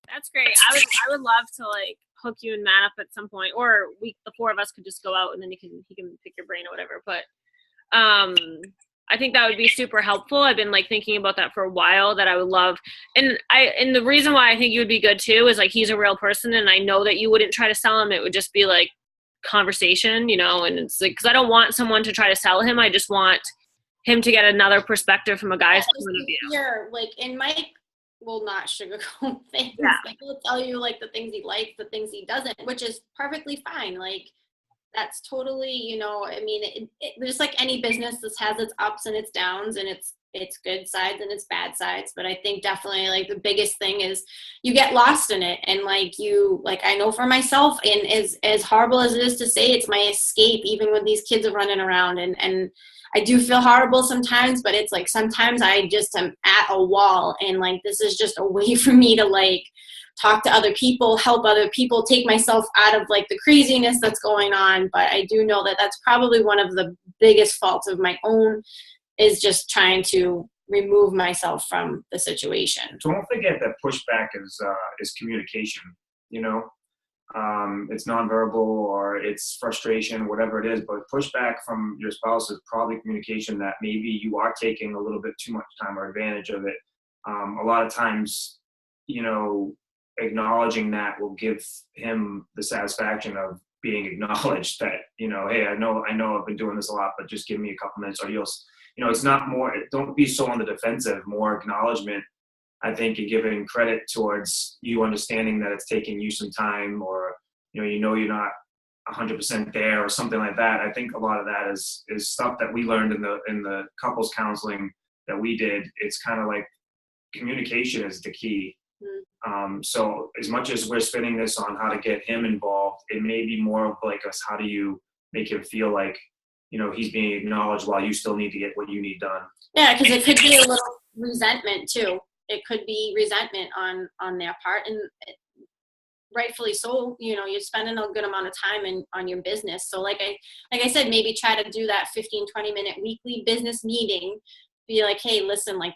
That's great. I would love to like hook you and Matt up at some point, or the four of us could just go out and then he can pick your brain or whatever. But I think that would be super helpful. I've been like thinking about that for a while, that I would love. And the reason why I think you would be good too is like he's a real person, and I know that you wouldn't try to sell him. It would just be like conversation, and it's like, because I don't want someone to try to sell him. I just want him to get another perspective from a guy's point of view. Here, like, and Mike will not sugarcoat things. Yeah. Like, he'll tell you like the things he likes, the things he doesn't, which is perfectly fine. Like, that's totally, I mean, it just like any business, this has its ups and its downs, and its good sides and its bad sides. But I think definitely like the biggest thing is you get lost in it. And like I know for myself, and as horrible as it is to say, it's my escape, even when these kids are running around, and I do feel horrible sometimes, but it's like sometimes I just am at a wall, and like this is just a way for me to like talk to other people, help other people, take myself out of like the craziness that's going on. But I do know that that's probably one of the biggest faults of my own, is just trying to remove myself from the situation. Don't forget that pushback is communication. it's nonverbal or it's frustration, whatever it is, but pushback from your spouse is probably communication that maybe you are taking a little bit too much time or advantage of it. A lot of times, you know, acknowledging that will give him the satisfaction of being acknowledged that, you know, hey, I know I've been doing this a lot, but just give me a couple minutes, or you know, it's not more, don't be so on the defensive, more acknowledgement. I think you're giving credit towards you understanding that it's taking you some time, or, you know, you're not 100% there or something like that. I think a lot of that is stuff that we learned in the couples counseling that we did. It's kind of like communication is the key. So as much as we're spinning this on how to get him involved, it may be more of like us, how do you make him feel like, you know, he's being acknowledged while you still need to get what you need done. Yeah, because it could be a little resentment too. It could be resentment on their part, and rightfully so. You know, you're spending a good amount of time on your business. So like I said, maybe try to do that 15-20 minute weekly business meeting. Be like, hey, listen, like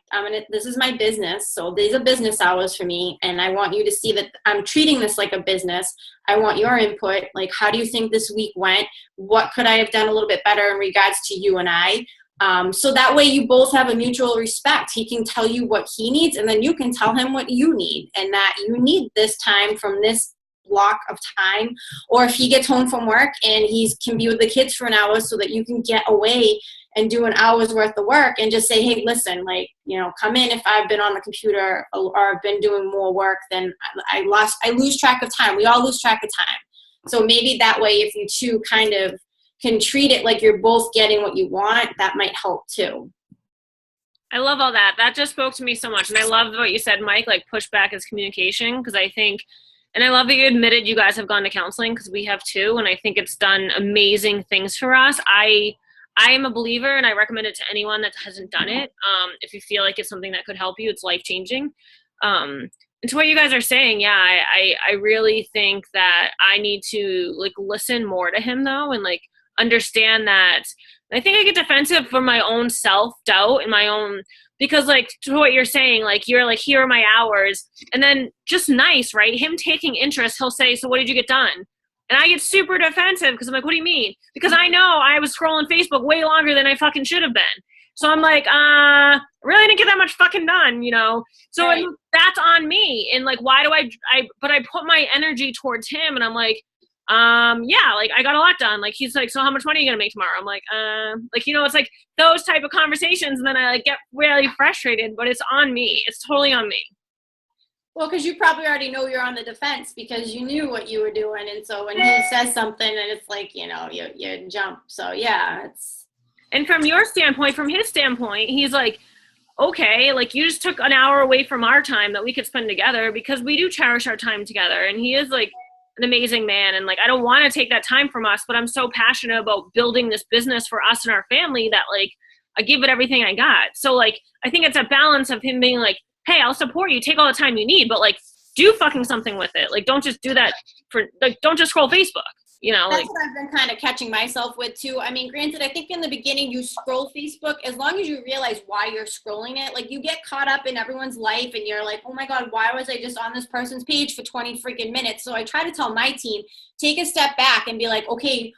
this is my business, so these are business hours for me, and I want you to see that I'm treating this like a business. I want your input. Like, how do you think this week went? What could I have done a little bit better in regards to you and I? So that way you both have a mutual respect. He can tell you what he needs, and then you can tell him what you need, and that you need this time from this block of time. Or if he gets home from work and he can be with the kids for an hour, so that you can get away and do an hour's worth of work, and just say, hey, listen, like, you know, come in if I've been on the computer or I've been doing more work, then I lose track of time. We all lose track of time. So maybe that way, if you two kind of can treat it like you're both getting what you want, that might help too. I love all that. That just spoke to me so much. And I love what you said, Mike, like pushback is communication, because I think, and I love that you admitted you guys have gone to counseling, because we have too, and I think it's done amazing things for us. I am a believer, and I recommend it to anyone that hasn't done it. If you feel like it's something that could help you, it's life-changing. And to what you guys are saying, yeah, I really think that I need to like listen more to him though, and like understand that. I think I get defensive for my own self-doubt and my own, because like to what you're saying, like you're like, here are my hours, and then just nice, right? Him taking interest, he'll say, so what did you get done? And I get super defensive because I'm like, what do you mean? Because I know I was scrolling Facebook way longer than I fucking should have been. So I'm like, I really didn't get that much fucking done, you know? So right. That's on me. And like, why do but I put my energy towards him, and I'm like, yeah, like I got a lot done. Like he's like, so how much money are you gonna make tomorrow? I'm like, you know, it's like those type of conversations, and then I like get really frustrated, but it's on me. It's totally on me. Well, because you probably already know you're on the defense because you knew what you were doing, and so when he says something, and it's like, you know, you jump. So yeah, it's. And from your standpoint, from his standpoint, he's like, okay, like you just took an hour away from our time that we could spend together, because we do cherish our time together, and he is like an amazing man, and like I don't want to take that time from us, but I'm so passionate about building this business for us and our family that like I give it everything I got. So like I think it's a balance of him being like, hey, I'll support you, take all the time you need, but like do fucking something with it. Like don't just do that for like, don't just scroll Facebook, you know. That's like, what I've been kind of catching myself with too. I mean, granted, I think in the beginning you scroll Facebook, as long as you realize why you're scrolling it, like you get caught up in everyone's life and you're like, oh my God, why was I just on this person's page for 20 freaking minutes? So I try to tell my team, take a step back and be like, okay,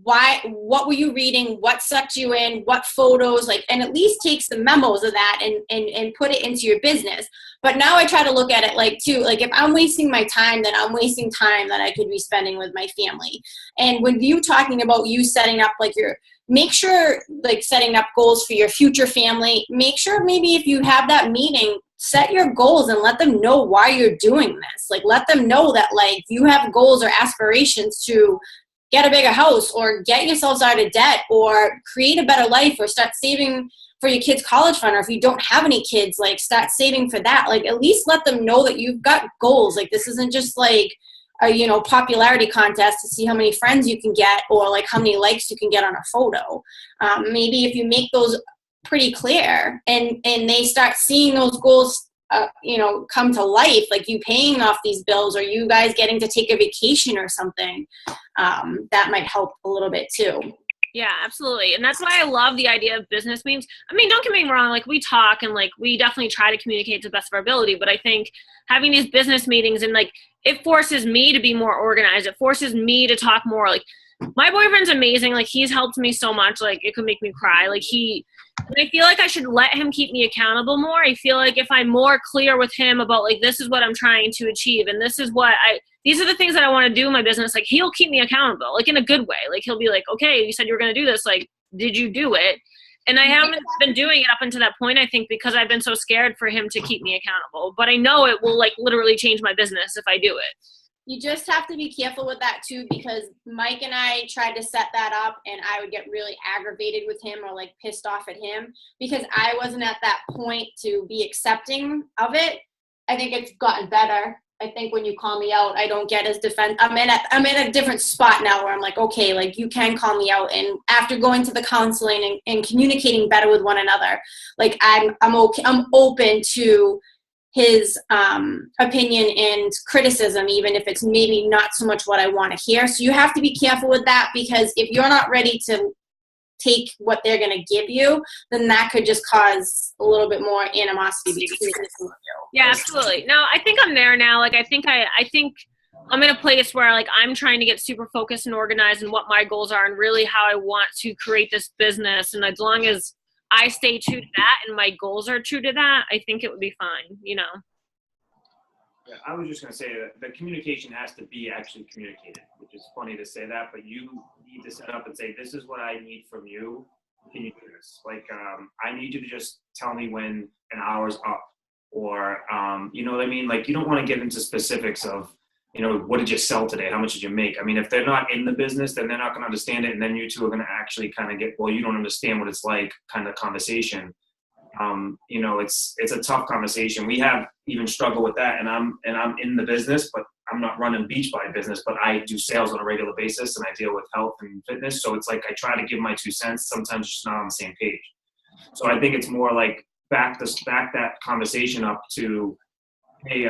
what were you reading? What sucked you in? What photos? Like, and at least take some memos of that and put it into your business. But now I try to look at it like too, like if I'm wasting my time, then I'm wasting time that I could be spending with my family. And when you talking about you setting up like make sure like setting up goals for your future family, make sure maybe if you have that meeting, set your goals and let them know why you're doing this. Like let them know that like you have goals or aspirations to get a bigger house or get yourselves out of debt or create a better life or start saving for your kids' college fund. Or if you don't have any kids, like start saving for that. Like at least let them know that you've got goals. Like this isn't just like a, you know, popularity contest to see how many friends you can get or like how many likes you can get on a photo. Maybe if you make those pretty clear and they start seeing those goals you know, come to life, like you paying off these bills or you guys getting to take a vacation or something, that might help a little bit too. Yeah, absolutely. And that's why I love the idea of business meetings. I mean, don't get me wrong, like we talk and like we definitely try to communicate to the best of our ability, but I think having these business meetings and like it forces me to be more organized. It forces me to talk more. Like my boyfriend's amazing. Like he's helped me so much. Like it could make me cry. Like and I feel like I should let him keep me accountable more. I feel like if I'm more clear with him about like, this is what I'm trying to achieve. And this is what these are the things that I want to do in my business. Like he'll keep me accountable, like in a good way. Like he'll be like, okay, you said you were going to do this. Like, did you do it? And I haven't been doing it up until that point, I think, because I've been so scared for him to keep me accountable. But I know it will like literally change my business if I do it. You just have to be careful with that too, because Mike and I tried to set that up and I would get really aggravated with him or like pissed off at him because I wasn't at that point to be accepting of it. I think it's gotten better. I think when you call me out, I don't get as I'm in a different spot now where I'm like, okay, like you can call me out. And after going to the counseling and communicating better with one another, like I'm okay. I'm open to his opinion and criticism, even if it's maybe not so much what I want to hear. So you have to be careful with that, because if you're not ready to take what they're going to give you, then that could just cause a little bit more animosity between the two of you. Yeah, absolutely. No, I think I'm there now. Like I think I'm in a place where like I'm trying to get super focused and organized and what my goals are and really how I want to create this business. And as long as I stay true to that and my goals are true to that, I think it would be fine, you know? Yeah, I was just going to say that the communication has to be actually communicated, which is funny to say that, but you need to set up and say, this is what I need from you. Can you do this? Like, I need you to just tell me when an hour's up, or, you know what I mean? Like, you don't want to get into specifics of, you know, what did you sell today? How much did you make? I mean, if they're not in the business, then they're not going to understand it. And then you two are going to actually kind of get, well, you don't understand what it's like kind of conversation. You know, it's a tough conversation. We have even struggled with that, and I'm in the business, but I'm not running Beachbody business, but I do sales on a regular basis and I deal with health and fitness. So it's like, I try to give my 2 cents, sometimes just not on the same page. So I think it's more like back that conversation up to, hey,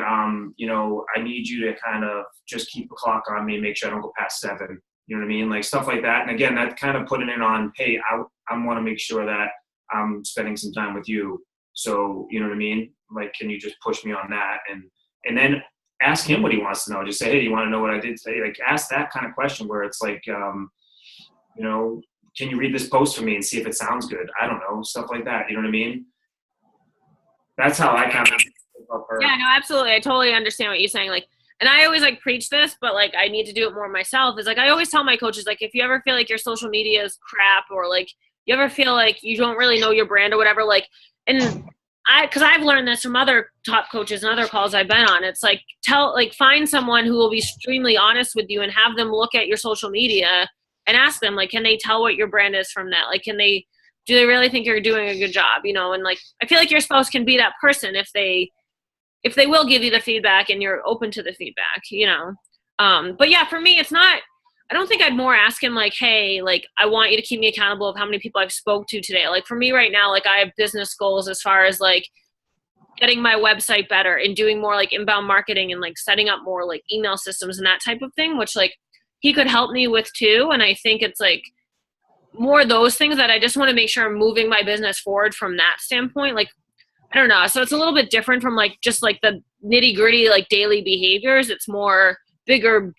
you know, I need you to kind of just keep the clock on me and make sure I don't go past 7. You know what I mean? Like stuff like that. And again, that kind of putting it on, hey, I want to make sure that I'm spending some time with you. So, you know what I mean? Like, can you just push me on that? And then ask him what he wants to know. Just say, hey, do you want to know what I did today? Like, ask that kind of question where it's like, you know, can you read this post for me and see if it sounds good? I don't know, stuff like that. You know what I mean? That's how I kind of up her. Yeah, no, absolutely. I totally understand what you're saying. Like, and I always like preach this, but like I need to do it more myself. Is like I always tell my coaches, like, if you ever feel like your social media is crap, or like you ever feel like you don't really know your brand or whatever, like, and because I've learned this from other top coaches and other calls I've been on, it's like find someone who will be extremely honest with you and have them look at your social media and ask them, like, can they tell what your brand is from that? Like, do they really think you're doing a good job? You know, and like, I feel like your spouse can be that person if they will give you the feedback and you're open to the feedback, you know? But yeah, for me, it's not, I don't think I'd more ask him like, hey, like, I want you to keep me accountable of how many people I've spoke to today. Like for me right now, like I have business goals as far as like getting my website better and doing more like inbound marketing and like setting up more like email systems and that type of thing, which like he could help me with too. And I think it's like more those things that I just want to make sure I'm moving my business forward from that standpoint. Like, I don't know. So it's a little bit different from like just like the nitty gritty, like daily behaviors. It's more bigger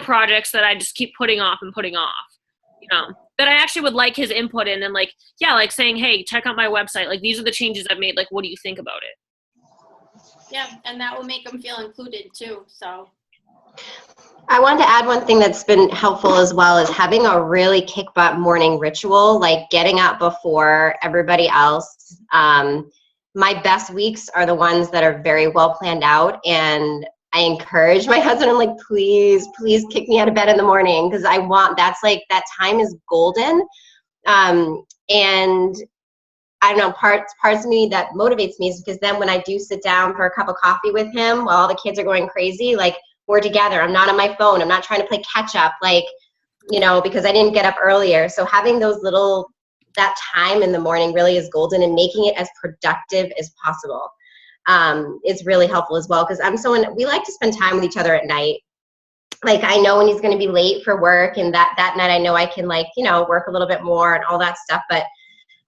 projects that I just keep putting off, you know, that I actually would like his input in, and like, yeah, like saying, hey, check out my website. Like, these are the changes I've made. Like, what do you think about it? Yeah. And that will make them feel included too. So I wanted to add one thing that's been helpful as well, is having a really kick butt morning ritual, like getting up before everybody else. My best weeks are the ones that are very well planned out, and I encourage my husband, I'm like, please kick me out of bed in the morning, because that's like, that time is golden. And I don't know, parts of me that motivates me is because then when I do sit down for a cup of coffee with him while all the kids are going crazy, like, we're together. I'm not on my phone. I'm not trying to play catch up, like, you know, because I didn't get up earlier. So having that time in the morning really is golden, and making it as productive as possible is really helpful as well. Because we like to spend time with each other at night. Like, I know when he's going to be late for work, and that night I know I can, like, you know, work a little bit more and all that stuff. But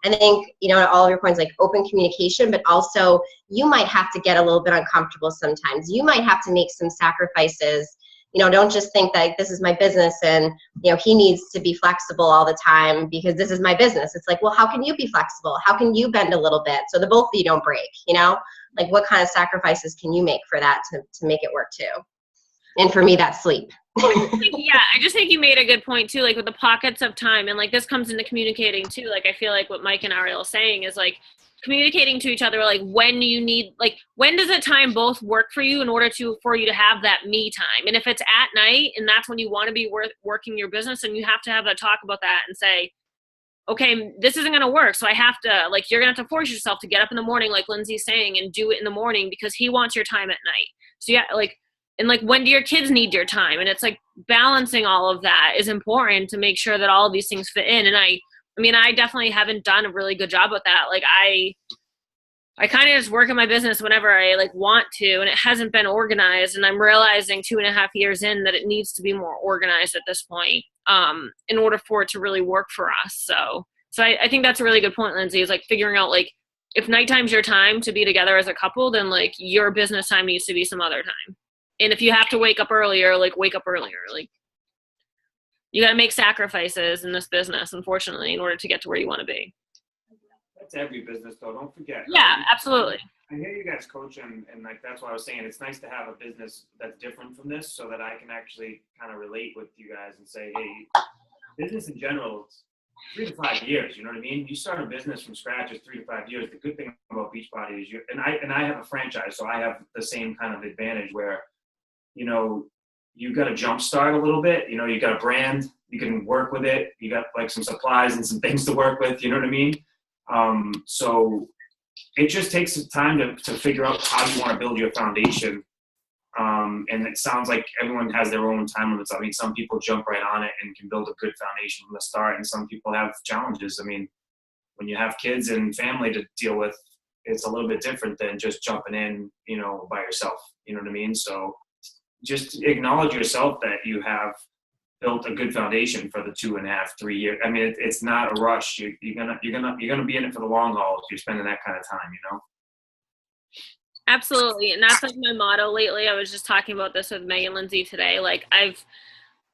I think, you know, all of your points, like open communication, but also you might have to get a little bit uncomfortable sometimes. You might have to make some sacrifices. You know, don't just think that this is my business and, you know, he needs to be flexible all the time because this is my business. It's like, well, how can you be flexible? How can you bend a little bit so the both of you don't break, you know? Like, what kind of sacrifices can you make for that to make it work too? And for me, that's sleep. I just think you made a good point too, like with the pockets of time, and like this comes into communicating too. Like I feel like what Mike and Arielle are saying is like communicating to each other, like when you need, like when does a time both work for you in order for you to have that me time. And if it's at night and that's when you want to be working your business, and you have to have a talk about that and say, okay, this isn't going to work. So I have to, like, you're going to have to force yourself to get up in the morning, like Lindsay's saying, and do it in the morning because he wants your time at night. So yeah, like, and like, when do your kids need your time? And it's like balancing all of that is important to make sure that all of these things fit in. And I mean, I definitely haven't done a really good job with that. Like I kind of just work in my business whenever I like want to, and it hasn't been organized. And I'm realizing 2.5 years in that it needs to be more organized at this point, in order for it to really work for us. So I think that's a really good point, Lindsay, is like figuring out, like, if nighttime's your time to be together as a couple, then like your business time needs to be some other time. And if you have to wake up earlier, like wake up earlier. Like, you got to make sacrifices in this business, unfortunately, in order to get to where you want to be. That's every business, though. Don't forget. Yeah, absolutely. I hear you guys coach, and like that's why I was saying it's nice to have a business that's different from this, so that I can actually kind of relate with you guys and say, hey, business in general, it's 3 to 5 years. You know what I mean? You start a business from scratch, it's 3 to 5 years. The good thing about Beachbody is I have a franchise, so I have the same kind of advantage where, you know, you got to jumpstart a little bit. You know, you got a brand, you can work with it. You got like some supplies and some things to work with. You know what I mean? So it just takes some time to figure out how you want to build your foundation. And it sounds like everyone has their own time limits. I mean, some people jump right on it and can build a good foundation from the start, and some people have challenges. I mean, when you have kids and family to deal with, it's a little bit different than just jumping in, you know, by yourself. You know what I mean? So just acknowledge yourself that you have built a good foundation for the 2.5, 3 years. I mean, it's not a rush. You're gonna be in it for the long haul if you're spending that kind of time, you know? Absolutely. And that's like my motto lately. I was just talking about this with Meg and Lindsay today. Like I've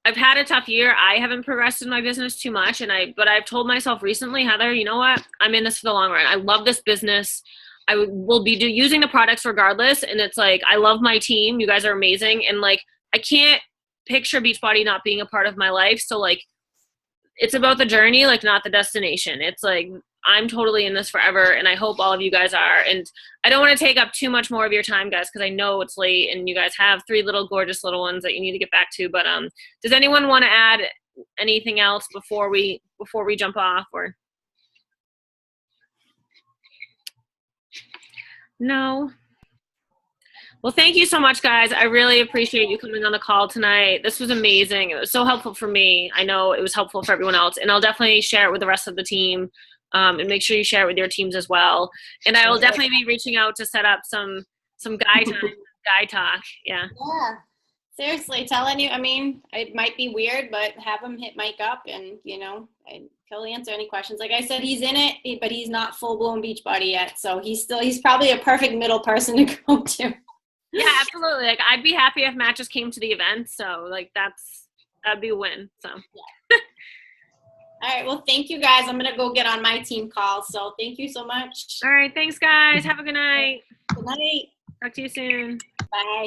had a tough year. I haven't progressed in my business too much. But I've told myself recently, Heather, you know what? I'm in this for the long run. I love this business. I will be using the products regardless. And it's like, I love my team. You guys are amazing. And like, I can't picture Beachbody not being a part of my life. So like, it's about the journey, like not the destination. It's like, I'm totally in this forever. And I hope all of you guys are. And I don't want to take up too much more of your time, guys, because I know it's late and you guys have 3 little gorgeous little ones that you need to get back to. But does anyone want to add anything else before we jump off? Or no? Well, thank you so much, guys. I really appreciate you coming on the call tonight. This was amazing. It was so helpful for me. I know it was helpful for everyone else. And I'll definitely share it with the rest of the team, and make sure you share it with your teams as well. And I will definitely be reaching out to set up some guy time, guy talk. Yeah. Yeah. Seriously, telling you, I mean, it might be weird, but have him hit Mike up and, you know, he'll answer any questions. Like I said, he's in it, but he's not full-blown Beachbody yet. So he's probably a perfect middle person to go to. Yeah, absolutely. Like I'd be happy if Matt just came to the event. So like that'd be a win. So yeah. All right. Well, thank you guys. I'm going to go get on my team call. So thank you so much. All right. Thanks guys. Have a good night. Good night. Talk to you soon. Bye.